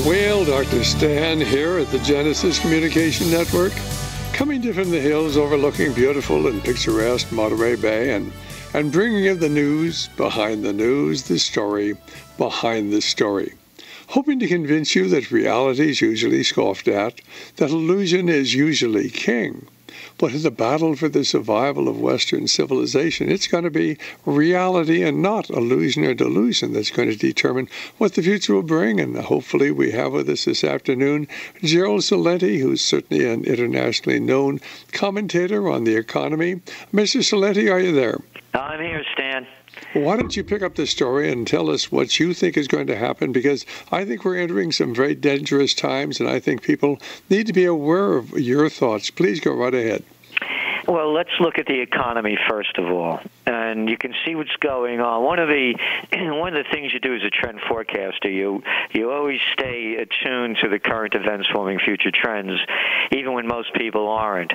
Well, Dr. Stan here at the Genesis Communication Network, coming to you from the hills overlooking beautiful and picturesque Monterey Bay and bringing you the news, the story behind the story. Hoping to convince you that reality is usually scoffed at, that illusion is usually king. But in the battle for the survival of Western civilization, it's going to be reality and not illusion or delusion that's going to determine what the future will bring. And hopefully we have with us this afternoon Gerald Celente, who's certainly an internationally known commentator on the economy. Mr. Celente, are you there? I'm here, Stan. Why don't you pick up the story and tell us what you think is going to happen? Because I think we're entering some very dangerous times, and I think people need to be aware of your thoughts. Please go right ahead. Well, let's look at the economy first of all, and you can see what's going on. One of the things you do as a trend forecaster, you always stay attuned to the current events forming future trends, even when most people aren't.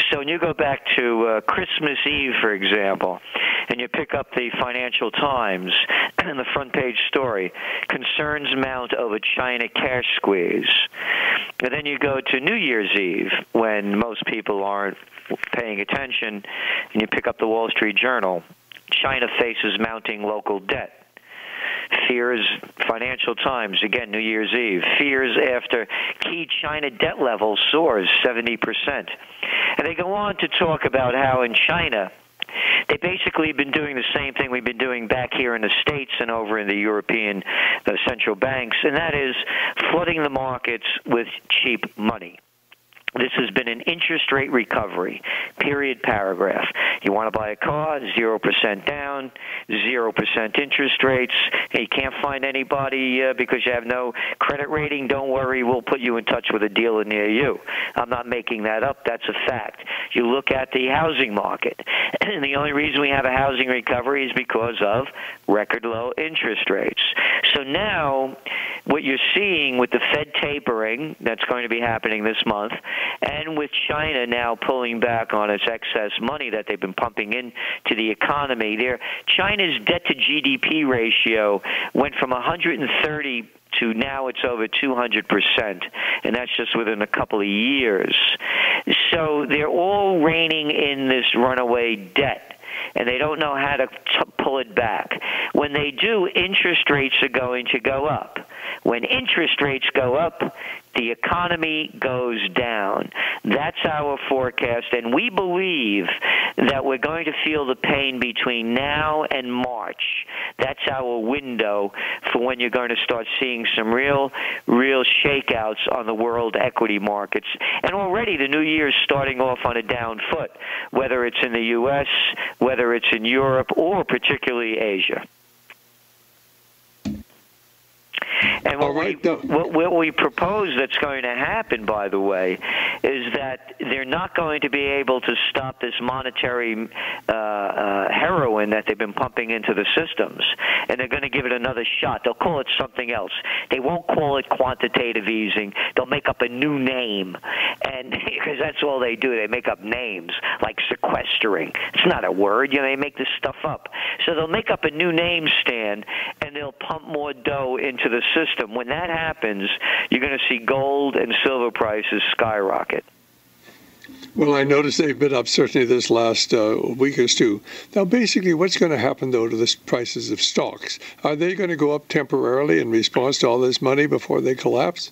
So when you go back to Christmas Eve, for example, and you pick up the Financial Times and the front page story, concerns mount over China cash squeeze. And then you go to New Year's Eve, when most people aren't paying attention, and you pick up the Wall Street Journal, China faces mounting local debt. Fears, Financial Times, again, New Year's Eve, fears after key China debt level soars 70%. And they go on to talk about how in China, they basically have been doing the same thing we've been doing back here in the States and over in the European central banks, and that is flooding the markets with cheap money. This has been an interest rate recovery, period, paragraph. You want to buy a car, 0% down, 0% interest rates. You can't find anybody because you have no credit rating. Don't worry, we'll put you in touch with a dealer near you. I'm not making that up. That's a fact. You look at the housing market, and the only reason we have a housing recovery is because of record low interest rates. So now what you're seeing with the Fed tapering, that's going to be happening this month, and with China now pulling back on its excess money that they've been pumping into the economy, China's debt-to-GDP ratio went from 130 to now it's over 200%, and that's just within a couple of years. So they're all reining in this runaway debt, and they don't know how to pull it back. When they do, interest rates are going to go up. When interest rates go up, the economy goes down. That's our forecast, and we believe that we're going to feel the pain between now and March. That's our window for when you're going to start seeing some real shakeouts on the world equity markets. And already the new year is starting off on a down foot, whether it's in the U.S., whether it's in Europe, or particularly Asia. And what we propose that's going to happen, by the way, is that they're not going to be able to stop this monetary heroin that they've been pumping into the systems, and they're going to give it another shot. They'll call it something else. They won't call it quantitative easing. They'll make up a new name, and because that's all they do. They make up names like sequestering. It's not a word. They make this stuff up. So they'll make up a new name, Stan, and they'll pump more dough into the system. When that happens, you're going to see gold and silver prices skyrocket. Well, I noticed they've been up certainly this last week or two. Now, basically, what's going to happen, though, to the prices of stocks? Are they going to go up temporarily in response to all this money before they collapse?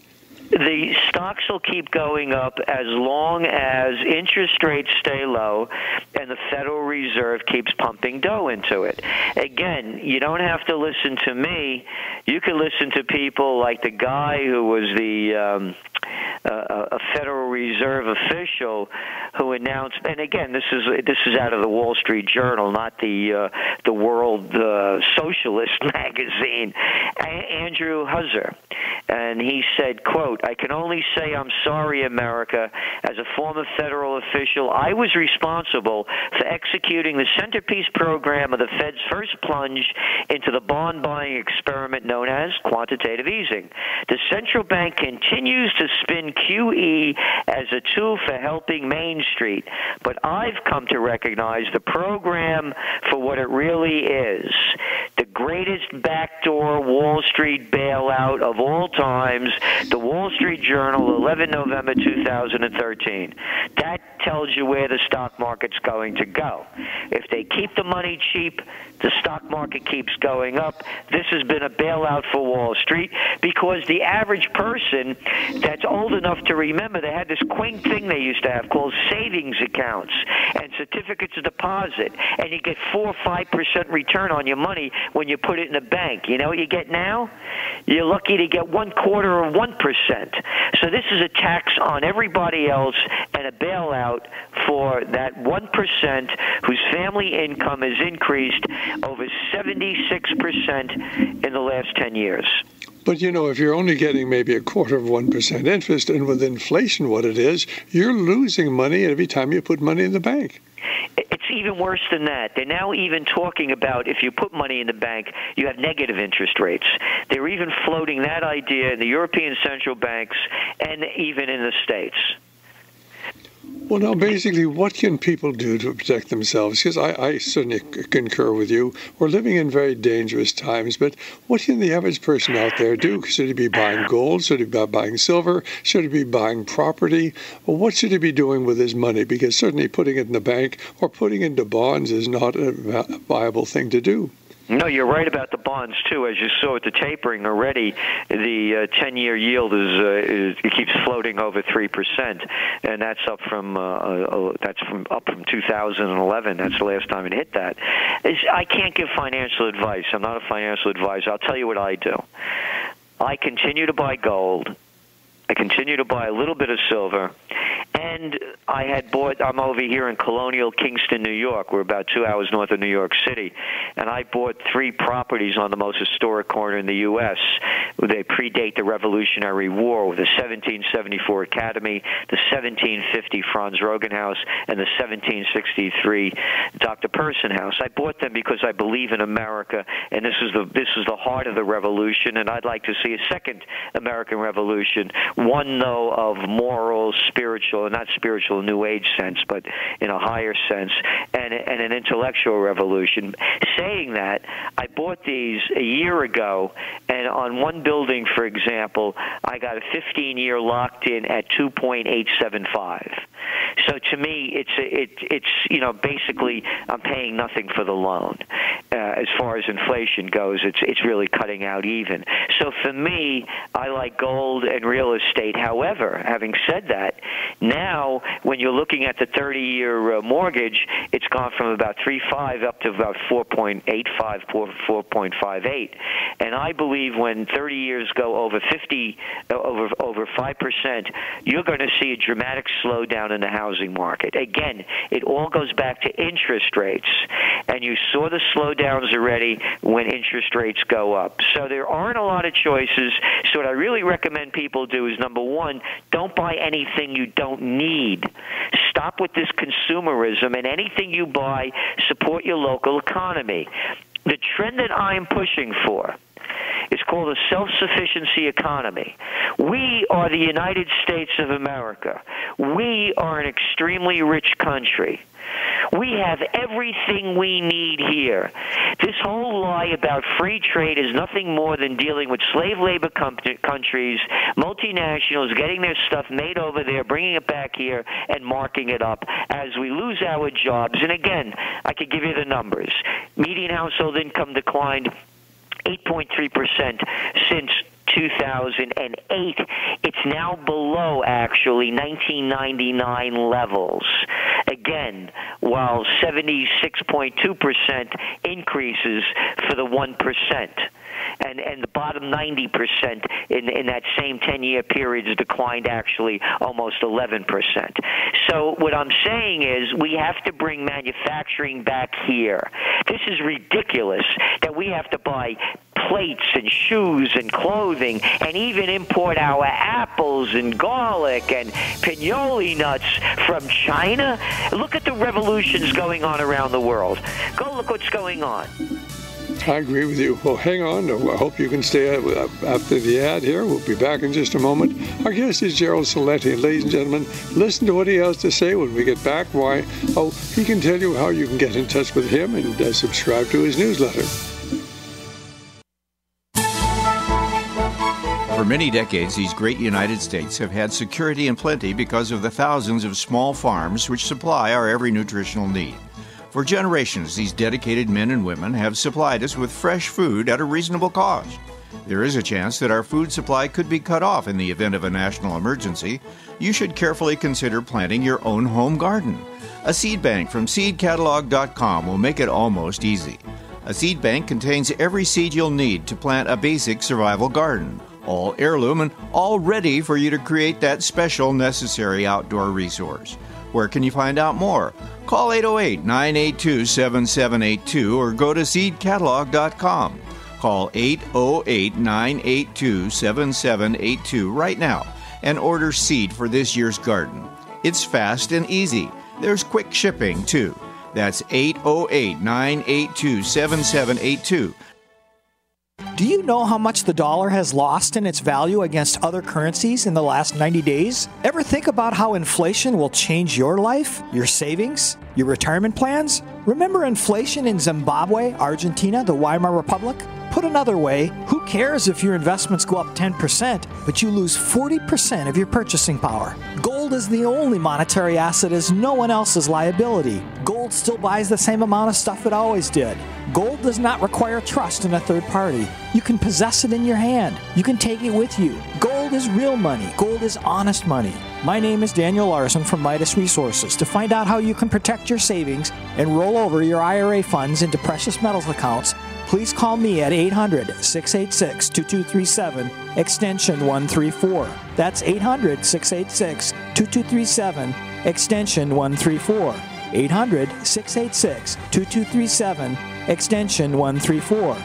The stocks will keep going up as long as interest rates stay low and the Federal Reserve keeps pumping dough into it. Again, you don't have to listen to me. You can listen to people like the guy who was a Federal Reserve official who announced, and again, this is out of the Wall Street Journal, not the World Socialist magazine, Andrew Husser. And he said, quote, "I can only say I'm sorry, America. As a former federal official, I was responsible for executing the centerpiece program of the Fed's first plunge into the bond-buying experiment known as quantitative easing. The central bank continues to spin QE as a tool for helping Main Street, but I've come to recognize the program for what it really is. The greatest backdoor Wall Street bailout of all times, the Wall Street Journal, 11 November 2013. That tells you where the stock market's going to go. If they keep the money cheap, the stock market keeps going up. This has been a bailout for Wall Street because the average person that's old enough to remember, they had this quaint thing they used to have called savings accounts and certificates of deposit, and you get 4 or 5% return on your money when you put it in a bank. You know what you get now? You're lucky to get 1/4 of 1%. So this is a tax on everybody else and a bailout for that 1% whose family income has increased over 76% in the last 10 years. But, you know, if you're only getting maybe 1/4 of 1% interest, and with inflation what it is, you're losing money every time you put money in the bank. It's even worse than that. They're now even talking about if you put money in the bank, you have negative interest rates. They're even floating that idea in the European central banks and even in the States. Well, now, basically, what can people do to protect themselves? Because I certainly concur with you. We're living in very dangerous times, but what can the average person out there do? Should he be buying gold? Should he be buying silver? Should he be buying property? Well, what should he be doing with his money? Because certainly putting it in the bank or putting it into bonds is not a viable thing to do. No, you're right about the bonds too. As you saw with the tapering already, the 10-year yield it keeps floating over 3%, and that's up from 2011. That's the last time it hit that. I can't give financial advice. I'm not a financial advisor. I'll tell you what I do. I continue to buy gold. I continue to buy a little bit of silver. And I had bought, I'm over here in Colonial Kingston, New York. We're about 2 hours north of New York City. And I bought 3 properties on the most historic corner in the U.S. They predate the Revolutionary War, with the 1774 Academy, the 1750 Franz Roggen House, and the 1763 Dr. Person House. I bought them because I believe in America, and this is the heart of the revolution, and I'd like to see a second American Revolution, one, though, of moral, spiritual, not spiritual New Age sense, but in a higher sense, and an intellectual revolution. Saying that, I bought these a year ago, and on one building, for example, I got a 15-year locked in at 2.875. So to me, it's basically I'm paying nothing for the loan. As far as inflation goes, it's really cutting out even. So for me, I like gold and real estate. However, having said that, now when you're looking at the 30-year mortgage, it's gone from about 3.5 up to about 4.85, 4.58. And I believe when 30 years go over 5%, you're going to see a dramatic slowdown in the housing market. Again, it all goes back to interest rates, and you saw the slowdowns already when interest rates go up. So there aren't a lot of choices. So what I really recommend people do is, number one, don't buy anything you don't need. Stop with this consumerism, and anything you buy, support your local economy. The trend that I'm pushing for is called a self-sufficiency economy. We are the United States of America. We are an extremely rich country. We have everything we need here. This whole lie about free trade is nothing more than dealing with slave labor countries, multinationals getting their stuff made over there, bringing it back here, and marking it up as we lose our jobs. And again, I could give you the numbers. Median household income declined 8.3% since 2008. It's now below, actually, 1999 levels. Again, while 76.2% increases for the 1%. And the bottom 90% in that same 10-year period has declined actually almost 11%. So what I'm saying is we have to bring manufacturing back here. This is ridiculous that we have to buy plates and shoes and clothing and even import our apples and garlic and pinoli nuts from China. Look at the revolutions going on around the world. Go look what's going on. I agree with you. Well, hang on. I hope you can stay after the ad here. We'll be back in just a moment. Our guest is Gerald Celente. And ladies and gentlemen, listen to what he has to say when we get back. He can tell you how you can get in touch with him and subscribe to his newsletter. For many decades, these great United States have had security and plenty because of the thousands of small farms which supply our every nutritional need. For generations, these dedicated men and women have supplied us with fresh food at a reasonable cost. There is a chance that our food supply could be cut off in the event of a national emergency. You should carefully consider planting your own home garden. A seed bank from seedcatalog.com will make it almost easy. A seed bank contains every seed you'll need to plant a basic survival garden, all heirloom and all ready for you to create that special necessary outdoor resource. Where can you find out more? Call 808-982-7782 or go to seedcatalog.com. Call 808-982-7782 right now and order seed for this year's garden. It's fast and easy. There's quick shipping, too. That's 808-982-7782. Do you know how much the dollar has lost in its value against other currencies in the last 90 days? Ever think about how inflation will change your life, your savings, your retirement plans? Remember inflation in Zimbabwe, Argentina, the Weimar Republic? Put another way, who cares if your investments go up 10%, but you lose 40% of your purchasing power? Gold is the only monetary asset as no one else's liability. Gold still buys the same amount of stuff it always did. Gold does not require trust in a third party. You can possess it in your hand. You can take it with you. Gold is real money. Gold is honest money. My name is Daniel Larson from Midas Resources. To find out how you can protect your savings and roll over your IRA funds into precious metals accounts, please call me at 800-686-2237, extension 134. That's 800-686-2237, extension 134. 800-686-2237, extension 134.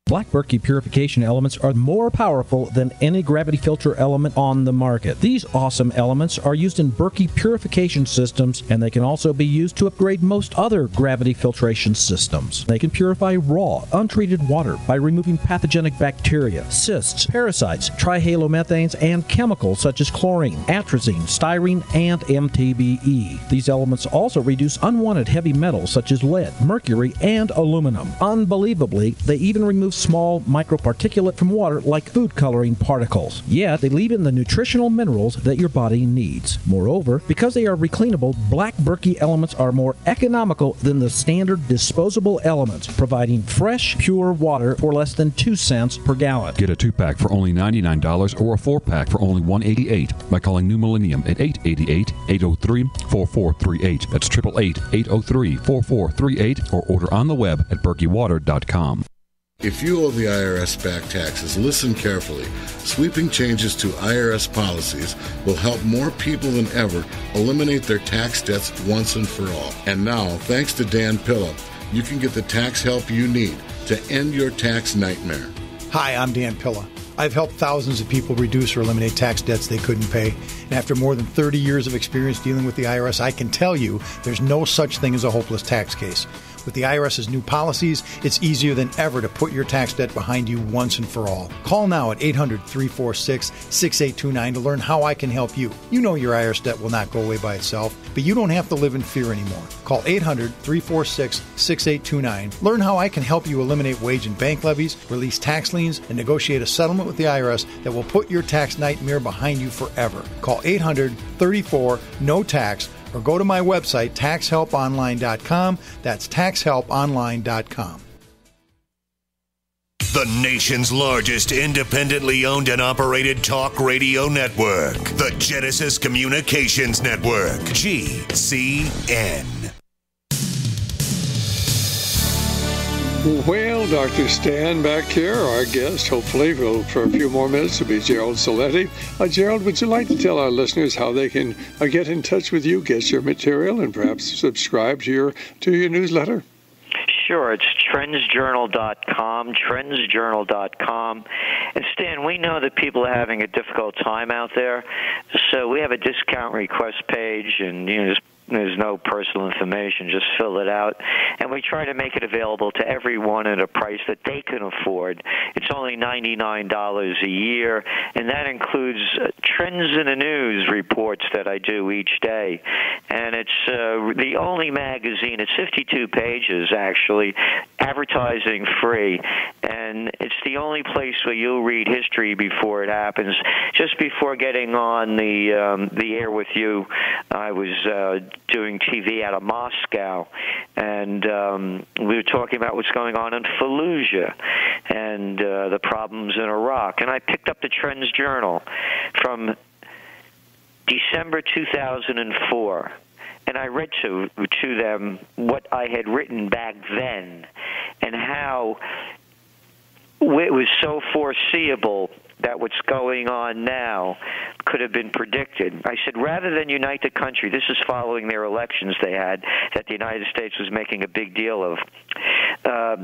Black Berkey purification elements are more powerful than any gravity filter element on the market. These awesome elements are used in Berkey purification systems, and they can also be used to upgrade most other gravity filtration systems. They can purify raw, untreated water by removing pathogenic bacteria, cysts, parasites, trihalomethanes, and chemicals such as chlorine, atrazine, styrene, and MTBE. These elements also reduce unwanted heavy metals such as lead, mercury, and aluminum. Unbelievably, they even remove small microparticulate from water like food coloring particles. Yet, they leave in the nutritional minerals that your body needs. Moreover, because they are recleanable, Black Berkey elements are more economical than the standard disposable elements, providing fresh, pure water for less than 2 cents per gallon. Get a 2-pack for only $99 or a 4-pack for only $188 by calling New Millennium at 888-803-4438. That's 888-803-4438 or order on the web at berkeywater.com. If you owe the IRS back taxes, listen carefully. Sweeping changes to IRS policies will help more people than ever eliminate their tax debts once and for all. And now, thanks to Dan Pilla, you can get the tax help you need to end your tax nightmare. Hi, I'm Dan Pilla. I've helped thousands of people reduce or eliminate tax debts they couldn't pay. And after more than 30 years of experience dealing with the IRS, I can tell you there's no such thing as a hopeless tax case. With the IRS's new policies, it's easier than ever to put your tax debt behind you once and for all. Call now at 800-346-6829 to learn how I can help you. You know your IRS debt will not go away by itself, but you don't have to live in fear anymore. Call 800-346-6829. Learn how I can help you eliminate wage and bank levies, release tax liens, and negotiate a settlement with the IRS that will put your tax nightmare behind you forever. Call 800-34-NO-TAX or go to my website, taxhelponline.com. That's taxhelponline.com. The nation's largest independently owned and operated talk radio network. The Genesis Communications Network. GCN. Well, Dr. Stan back here, our guest, hopefully, for a few more minutes, will be Gerald Celente. Gerald, would you like to tell our listeners how they can get in touch with you, get your material, and perhaps subscribe to your newsletter? Sure. It's TrendsJournal.com, TrendsJournal.com. And Stan, we know that people are having a difficult time out there, so we have a discount request page, and there's no personal information, just fill it out. And we try to make it available to everyone at a price that they can afford. It's only $99 a year, and that includes Trends in the News reports that I do each day. And it's the only magazine, it's 52 pages actually, advertising free. And and it's the only place where you'll read history before it happens. Just before getting on the air with you, I was doing TV out of Moscow, and we were talking about what's going on in Fallujah and the problems in Iraq. And I picked up the TrendsJournal from December 2004. And I read to them what I had written back then and how it was so foreseeable that what's going on now could have been predicted. I said, rather than unite the country, this is following their elections they had that the United States was making a big deal of.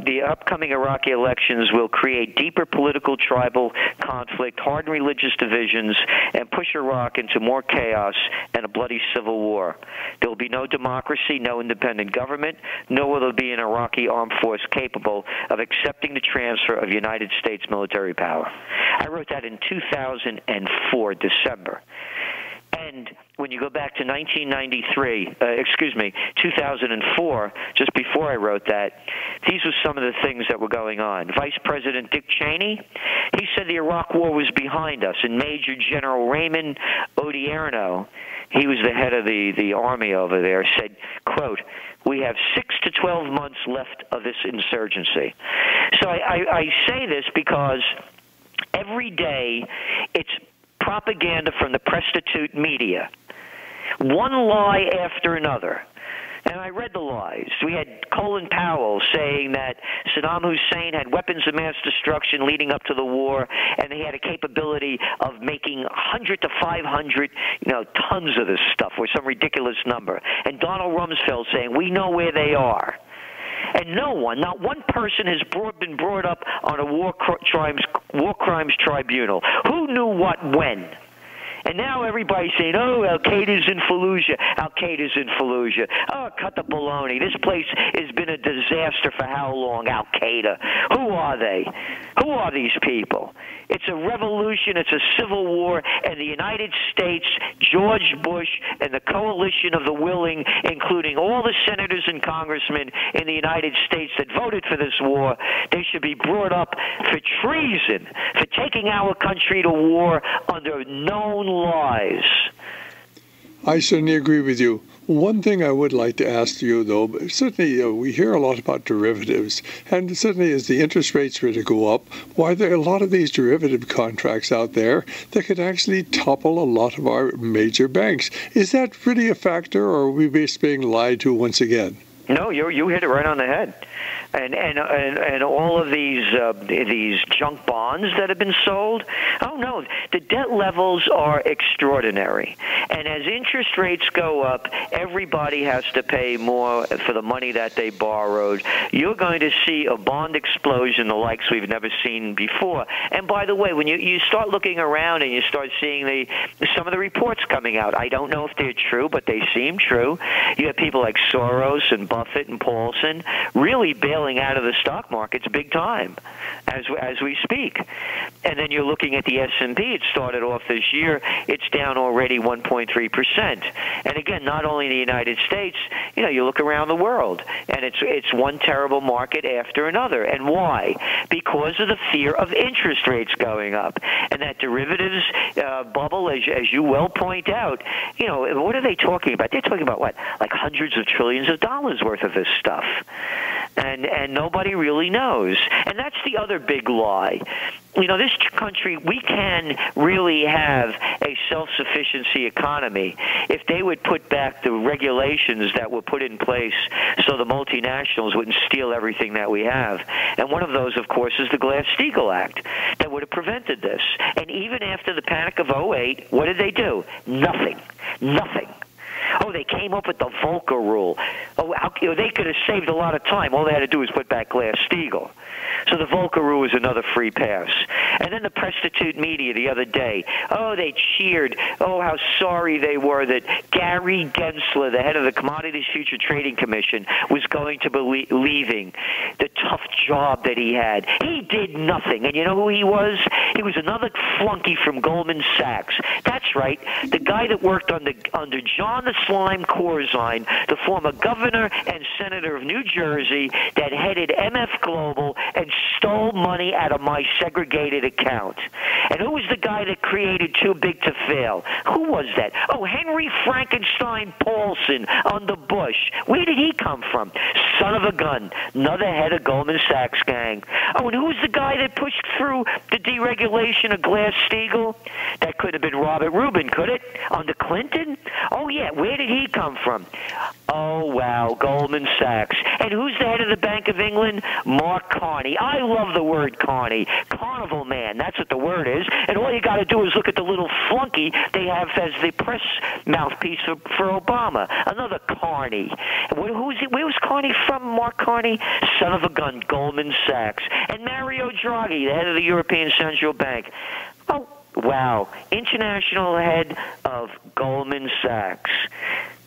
The upcoming Iraqi elections will create deeper political tribal conflict, harden religious divisions, and push Iraq into more chaos and a bloody civil war. There will be no democracy, no independent government, nor will there be an Iraqi armed force capable of accepting the transfer of United States military power. I wrote that in 2004, December. And when you go back to 2004, just before I wrote that, these were some of the things that were going on. Vice President Dick Cheney, he said the Iraq War was behind us, and Major General Raymond Odierno, he was the head of the army over there, said, quote, "We have 6 to 12 months left of this insurgency." So I say this because every day it's propaganda from the prostitute media, one lie after another. And I read the lies. We had Colin Powell saying that Saddam Hussein had weapons of mass destruction leading up to the war, and he had a capability of making 100 to 500, tons of this stuff, or some ridiculous number. And Donald Rumsfeld saying, we know where they are. And not one person has been brought up on a war crimes tribunal. Who knew what when? And now everybody's saying, oh, Al-Qaeda's in Fallujah. Al-Qaeda's in Fallujah. Oh, cut the baloney. This place has been a disaster for how long, Al-Qaeda? Who are they? Who are these people? It's a revolution. It's a civil war. And the United States, George Bush, and the coalition of the willing, including all the senators and congressmen in the United States that voted for this war, they should be brought up for treason, for taking our country to war under known lies. I certainly agree with you. One thing I would like to ask you, though, certainly we hear a lot about derivatives, and certainly as the interest rates were to go up, why there are a lot of these derivative contracts out there that could actually topple a lot of our major banks. Is that really a factor, or are we just being lied to once again? No, you hit it right on the head. And all of these junk bonds that have been sold, oh no, the debt levels are extraordinary. And as interest rates go up, everybody has to pay more for the money that they borrowed. You're going to see a bond explosion the likes we've never seen before. And by the way, when you start looking around and you start seeing some of the reports coming out, I don't know if they're true, but they seem true. You have people like Soros and Buffett and Paulson really bailing out of the stock markets big time as we speak. And then you're looking at the S&P. It started off this year. It's down already 1.3%. And again, not only in the United States, you look around the world, and it's one terrible market after another. And why? Because of the fear of interest rates going up. And that derivatives bubble, as you well point out, what are they talking about? They're talking about what? Like hundreds of trillions of dollars worth of this stuff. And nobody really knows. And that's the other big lie. This country, we can really have a self-sufficiency economy if they would put back the regulations that were put in place so the multinationals wouldn't steal everything that we have. And one of those, of course, is the Glass-Steagall Act that would have prevented this. And even after the panic of 2008, what did they do? Nothing. Oh, they came up with the Volcker rule. Oh, they could have saved a lot of time. All they had to do was put back Glass-Steagall. So the Volcker rule was another free pass. And then the prostitute media the other day, they cheered. Oh, how sorry they were that Gary Gensler, the head of the Commodities Future Trading Commission, was going to be leaving the tough job that he had. He did nothing. And you know who he was? He was another flunky from Goldman Sachs. That's right, the guy that worked under John the Slime Corzine, the former governor and senator of New Jersey that headed MF Global and stole money out of my segregated account. And who was the guy that created Too Big to Fail? Who was that? Oh, Henry Frankenstein Paulson under Bush. Where did he come from? Son of a gun. Another head of Goldman Sachs gang. Oh, and who was the guy that pushed through the deregulation of Glass-Steagall? That could have been Robert Rubin, could it? Under Clinton? Oh, yeah. Where did he come from? Oh, wow. Goldman Sachs. And who's the head of the Bank of England? Mark Carney. I love the word Carney. Carnival man. That's what the word is. And all you got to do is look at the little flunky they have as the press mouthpiece for Obama. Another Carney. Where was Carney from, Mark Carney? Son of a gun, Goldman Sachs. And Mario Draghi, the head of the European Central Bank. Oh, wow. International head of Goldman Sachs.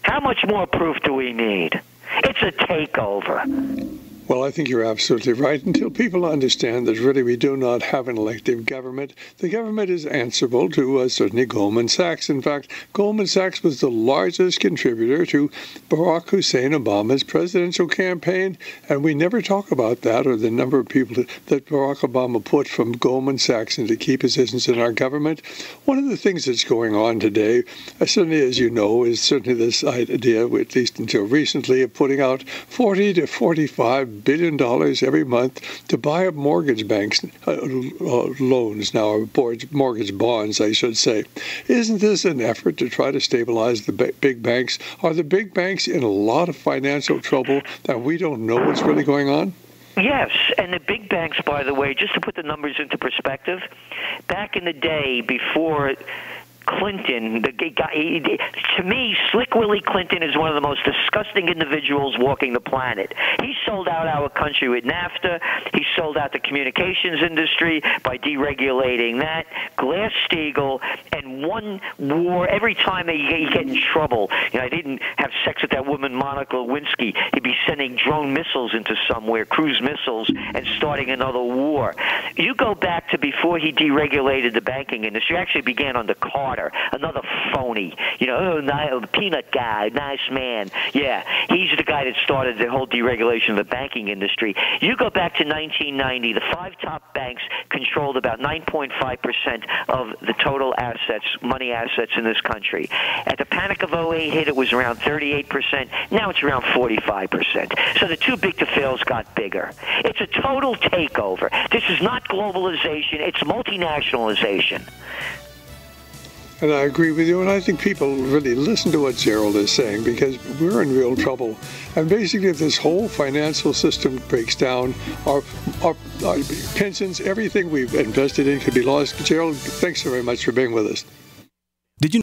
How much more proof do we need? It's a takeover. Well, I think you're absolutely right. Until people understand that really we do not have an elective government, the government is answerable to certainly Goldman Sachs. In fact, Goldman Sachs was the largest contributor to Barack Hussein Obama's presidential campaign, and we never talk about that or the number of people that Barack Obama put from Goldman Sachs into key positions in our government. One of the things that's going on today, certainly as you know, is certainly this idea, at least until recently, of putting out $40 to $45 billion every month to buy up mortgage banks loans now, or mortgage bonds, I should say. Isn't this an effort to try to stabilize the big banks? Are the big banks in a lot of financial trouble that we don't know what's really going on? Yes, and the big banks, by the way, just to put the numbers into perspective, back in the day before Clinton, the guy, to me, Slick Willie Clinton is one of the most disgusting individuals walking the planet. He sold out our country with NAFTA. He sold out the communications industry by deregulating that. Glass-Steagall, and one war. Every time he get in trouble, I didn't have sex with that woman, Monica Lewinsky. He'd be sending drone missiles into somewhere, cruise missiles, and starting another war. You go back to before he deregulated the banking industry. Actually began under Carter. Another phony, peanut guy, nice man. Yeah, he's the guy that started the whole deregulation of the banking industry. You go back to 1990, the five top banks controlled about 9.5% of the total assets, money assets in this country. At the Panic of 08 hit, it was around 38%. Now it's around 45%. So the too big to fails got bigger. It's a total takeover. This is not globalization. It's multinationalization. And I agree with you, and I think people really listen to what Gerald is saying, because we're in real trouble. And basically, if this whole financial system breaks down, our pensions, everything we've invested in could be lost. Gerald, thanks so very much for being with us. Did you